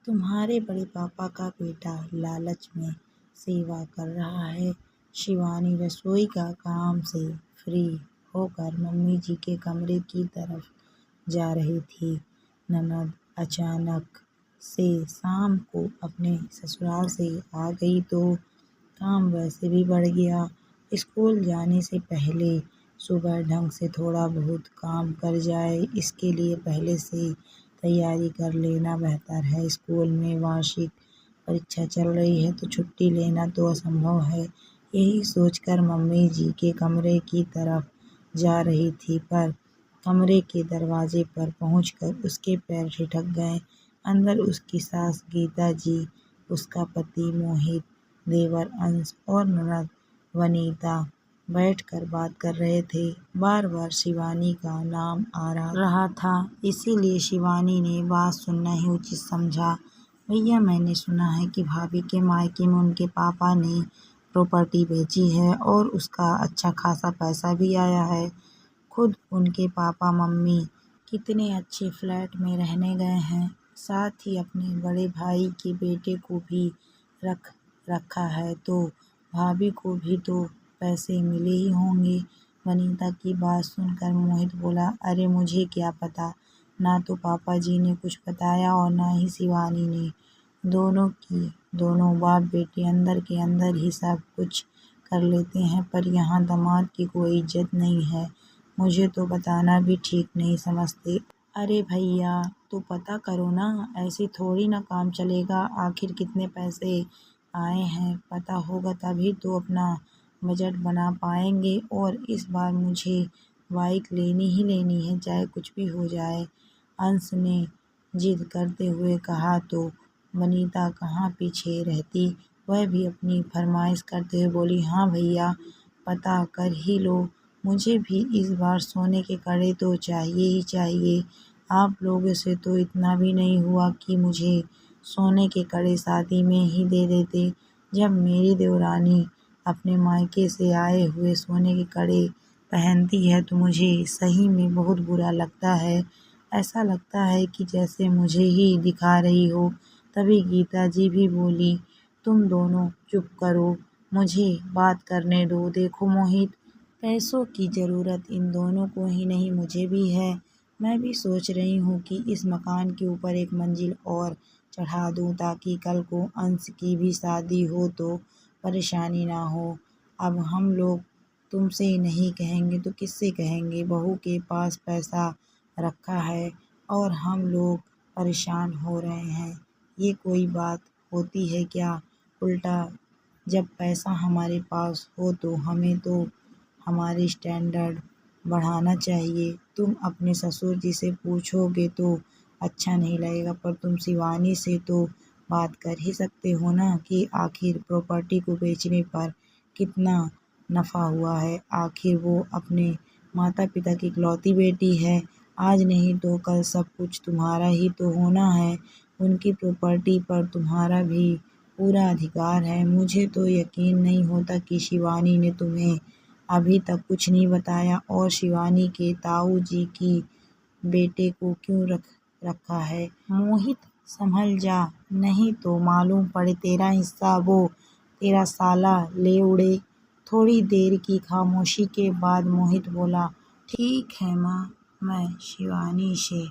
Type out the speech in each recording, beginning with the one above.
तुम्हारे बड़े पापा का बेटा लालच में सेवा कर रहा है। शिवानी रसोई का काम से फ्री होकर मम्मी जी के कमरे की तरफ जा रही थी। ननद अचानक से शाम को अपने ससुराल से आ गई तो काम वैसे भी बढ़ गया। स्कूल जाने से पहले सुबह ढंग से थोड़ा बहुत काम कर जाए, इसके लिए पहले से तैयारी कर लेना बेहतर है। स्कूल में वार्षिक परीक्षा चल रही है तो छुट्टी लेना तो असंभव है। यही सोचकर मम्मी जी के कमरे की तरफ जा रही थी, पर कमरे के दरवाजे पर पहुंचकर उसके पैर ठिठक गए। अंदर उसकी सास गीता जी, उसका पति मोहित, देवर अंश और ननद वनीता बैठकर बात कर रहे थे। बार बार शिवानी का नाम आ रहा था, इसीलिए शिवानी ने बात सुनना ही उचित समझा। भैया, मैंने सुना है कि भाभी के मायके में उनके पापा ने प्रॉपर्टी बेची है और उसका अच्छा खासा पैसा भी आया है। खुद उनके पापा मम्मी कितने अच्छे फ्लैट में रहने गए हैं, साथ ही अपने बड़े भाई के बेटे को भी रखा है, तो भाभी को भी तो पैसे मिले ही होंगे। वनीता की बात सुनकर मोहित बोला, अरे मुझे क्या पता, ना तो पापा जी ने कुछ बताया और ना ही शिवानी ने। दोनों बाप बेटे अंदर के अंदर ही सब कुछ कर लेते हैं, पर यहाँ दामाद की कोई इज्जत नहीं है। मुझे तो बताना भी ठीक नहीं समझते। अरे भैया, तो पता करो ना, ऐसे थोड़ी ना काम चलेगा। आखिर कितने पैसे आए हैं पता होगा तभी तो अपना बजट बना पाएंगे। और इस बार मुझे बाइक लेनी ही लेनी है, चाहे कुछ भी हो जाए, अंश ने जिद करते हुए कहा। तो वनीता कहाँ पीछे रहती, वह भी अपनी फरमाइश करते हुए बोली, हाँ भैया, पता कर ही लो। मुझे भी इस बार सोने के कड़े तो चाहिए ही चाहिए। आप लोगों से तो इतना भी नहीं हुआ कि मुझे सोने के कड़े शादी में ही दे देते। जब मेरी देवरानी अपने मायके से आए हुए सोने के कड़े पहनती है तो मुझे सही में बहुत बुरा लगता है। ऐसा लगता है कि जैसे मुझे ही दिखा रही हो। तभी गीता जी भी बोली, तुम दोनों चुप करो, मुझे बात करने दो। देखो मोहित, पैसों की ज़रूरत इन दोनों को ही नहीं, मुझे भी है। मैं भी सोच रही हूँ कि इस मकान के ऊपर एक मंजिल और चढ़ा दूँ, ताकि कल को अंश की भी शादी हो तो परेशानी ना हो। अब हम लोग तुमसे नहीं कहेंगे तो किससे कहेंगे? बहू के पास पैसा रखा है और हम लोग परेशान हो रहे हैं। ये कोई बात होती है क्या? उल्टा जब पैसा हमारे पास हो तो हमें तो हमारे स्टैंडर्ड बढ़ाना चाहिए। तुम अपने ससुर जी से पूछोगे तो अच्छा नहीं लगेगा, पर तुम शिवानी से तो बात कर ही सकते हो ना कि आखिर प्रॉपर्टी को बेचने पर कितना नफ़ा हुआ है। आखिर वो अपने माता पिता की इकलौती बेटी है। आज नहीं तो कल सब कुछ तुम्हारा ही तो होना है। उनकी प्रॉपर्टी पर तुम्हारा भी पूरा अधिकार है। मुझे तो यकीन नहीं होता कि शिवानी ने तुम्हें अभी तक कुछ नहीं बताया, और शिवानी के ताऊ जी की बेटे को क्यों रखा है। मोहित, संभल जा, नहीं तो मालूम पड़े तेरा हिस्सा वो तेरा साला ले उड़े। थोड़ी देर की खामोशी के बाद मोहित बोला, ठीक है माँ, मैं शिवानी से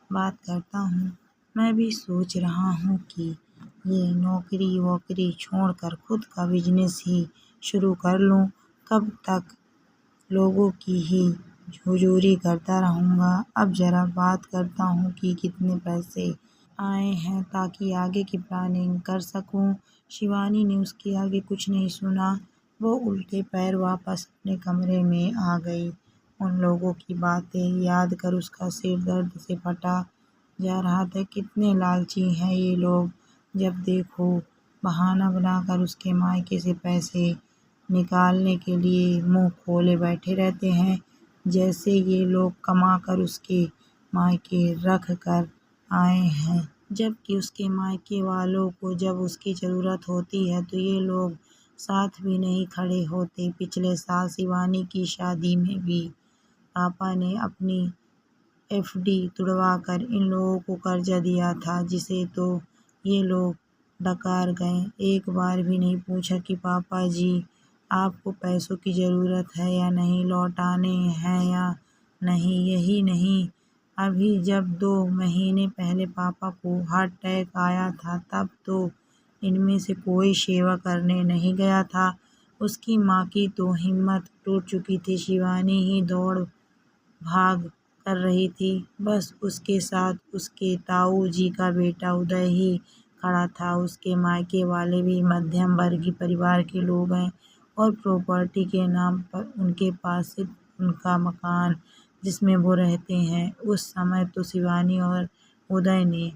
बात करता हूँ। मैं भी सोच रहा हूँ कि ये नौकरी वोकरी छोड़कर खुद का बिजनेस ही शुरू कर लूँ। कब तक लोगों की ही हुजूरी करता रहूँगा। अब ज़रा बात करता हूँ कि कितने पैसे आए हैं, ताकि आगे की प्लानिंग कर सकूँ। शिवानी ने उसके आगे कुछ नहीं सुना। वो उल्टे पैर वापस अपने कमरे में आ गई। उन लोगों की बातें याद कर उसका सिर दर्द से फटा जा रहा था। कितने लालची हैं ये लोग, जब देखो बहाना बनाकर उसके मायके से पैसे निकालने के लिए मुंह खोले बैठे रहते हैं, जैसे ये लोग कमा कर उसके मायके रख कर आए हैं। जबकि उसके मायके वालों को जब उसकी ज़रूरत होती है तो ये लोग साथ भी नहीं खड़े होते। पिछले साल शिवानी की शादी में भी पापा ने अपनी एफडी तुड़वा कर इन लोगों को कर्जा दिया था, जिसे तो ये लोग डकार गए। एक बार भी नहीं पूछा कि पापा जी आपको पैसों की ज़रूरत है या नहीं, लौटाने हैं या नहीं। यही नहीं, अभी जब 2 महीने पहले पापा को हार्ट अटैक आया था तब तो इनमें से कोई सेवा करने नहीं गया था। उसकी माँ की तो हिम्मत टूट चुकी थी। शिवानी ही दौड़ भाग कर रही थी। बस उसके साथ उसके ताऊ जी का बेटा उदय ही खड़ा था। उसके मायके वाले भी मध्यम वर्गीय परिवार के लोग हैं और प्रॉपर्टी के नाम पर उनके पास सिर्फ उनका मकान जिसमें वो रहते हैं। उस समय तो शिवानी और उदय ने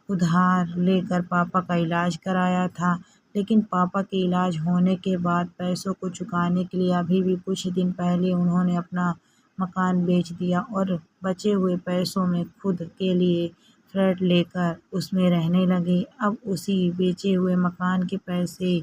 उधार लेकर पापा का इलाज कराया था, लेकिन पापा के इलाज होने के बाद पैसों को चुकाने के लिए अभी भी कुछ दिन पहले उन्होंने अपना मकान बेच दिया और बचे हुए पैसों में खुद के लिए फ्लैट लेकर उसमें रहने लगे। अब उसी बेचे हुए मकान के पैसे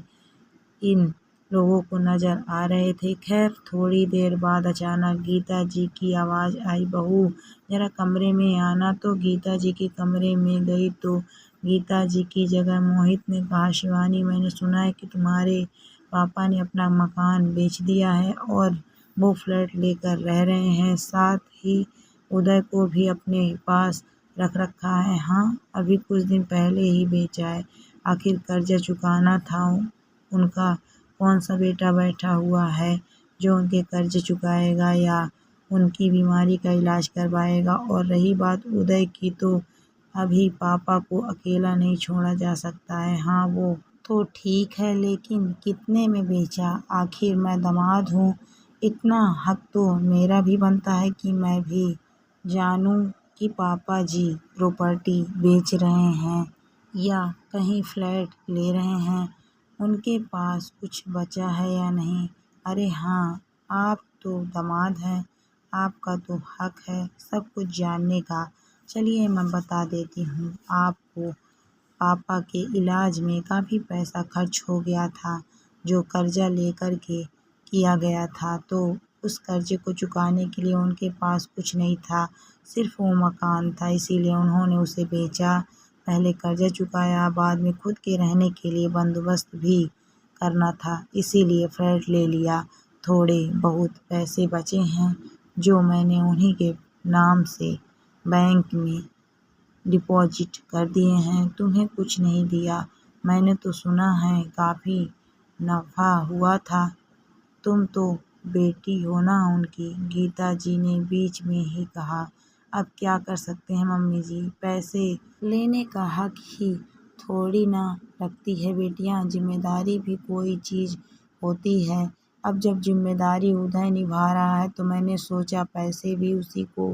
इन लोगों को नज़र आ रहे थे। खैर थोड़ी देर बाद अचानक गीता जी की आवाज़ आई, बहू जरा कमरे में आना। तो गीता जी के कमरे में गई तो गीता जी की जगह मोहित ने कहा, शिवानी मैंने सुना है कि तुम्हारे पापा ने अपना मकान बेच दिया है और वो फ्लैट लेकर रह रहे हैं, साथ ही उदय को भी अपने पास रख रखा है। हाँ, अभी कुछ दिन पहले ही बेचा है। आखिर कर्जा चुकाना था उनका। कौन सा बेटा बैठा हुआ है जो उनके कर्ज चुकाएगा या उनकी बीमारी का इलाज करवाएगा। और रही बात उदय की, तो अभी पापा को अकेला नहीं छोड़ा जा सकता है। हाँ वो तो ठीक है, लेकिन कितने में बेचा? आखिर मैं दामाद हूँ, इतना हक तो मेरा भी बनता है कि मैं भी जानूं कि पापा जी प्रॉपर्टी बेच रहे हैं या कहीं फ्लैट ले रहे हैं, उनके पास कुछ बचा है या नहीं। अरे हाँ, आप तो दामाद हैं, आपका तो हक है सब कुछ जानने का। चलिए मैं बता देती हूँ आपको। पापा के इलाज में काफ़ी पैसा खर्च हो गया था जो कर्जा लेकर के किया गया था। तो उस कर्जे को चुकाने के लिए उनके पास कुछ नहीं था, सिर्फ वो मकान था, इसीलिए उन्होंने उसे बेचा। पहले कर्जा चुकाया, बाद में खुद के रहने के लिए बंदोबस्त भी करना था, इसीलिए फ्लैट ले लिया। थोड़े बहुत पैसे बचे हैं जो मैंने उन्हीं के नाम से बैंक में डिपॉजिट कर दिए हैं। तुम्हें कुछ नहीं दिया। मैंने तो सुना है काफ़ी नफ़ा हुआ था। तुम तो बेटी हो ना उनकी, गीता जी ने बीच में ही कहा। अब क्या कर सकते हैं मम्मी जी, पैसे लेने का हक ही थोड़ी ना रखती है बेटियां, जिम्मेदारी भी कोई चीज़ होती है। अब जब जिम्मेदारी उदय निभा रहा है तो मैंने सोचा पैसे भी उसी को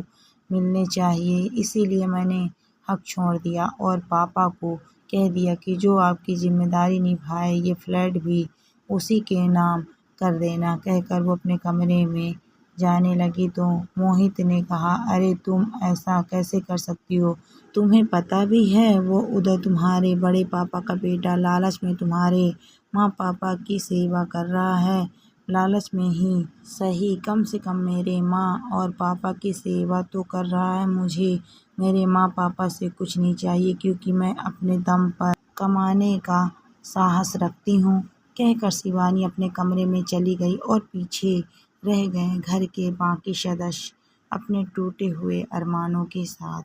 मिलने चाहिए, इसीलिए मैंने हक छोड़ दिया और पापा को कह दिया कि जो आपकी जिम्मेदारी निभाए ये फ्लैट भी उसी के नाम कर देना। कहकर वो अपने कमरे में जाने लगी तो मोहित ने कहा, अरे तुम ऐसा कैसे कर सकती हो? तुम्हें पता भी है वो उदय तुम्हारे बड़े पापा का बेटा लालच में तुम्हारे माँ पापा की सेवा कर रहा है। लालच में ही सही, कम से कम मेरे माँ और पापा की सेवा तो कर रहा है। मुझे मेरे माँ पापा से कुछ नहीं चाहिए क्योंकि मैं अपने दम पर कमाने का साहस रखती हूँ। कहकर शिवानी अपने कमरे में चली गई और पीछे रह गए घर के बाकी सदस्य अपने टूटे हुए अरमानों के साथ।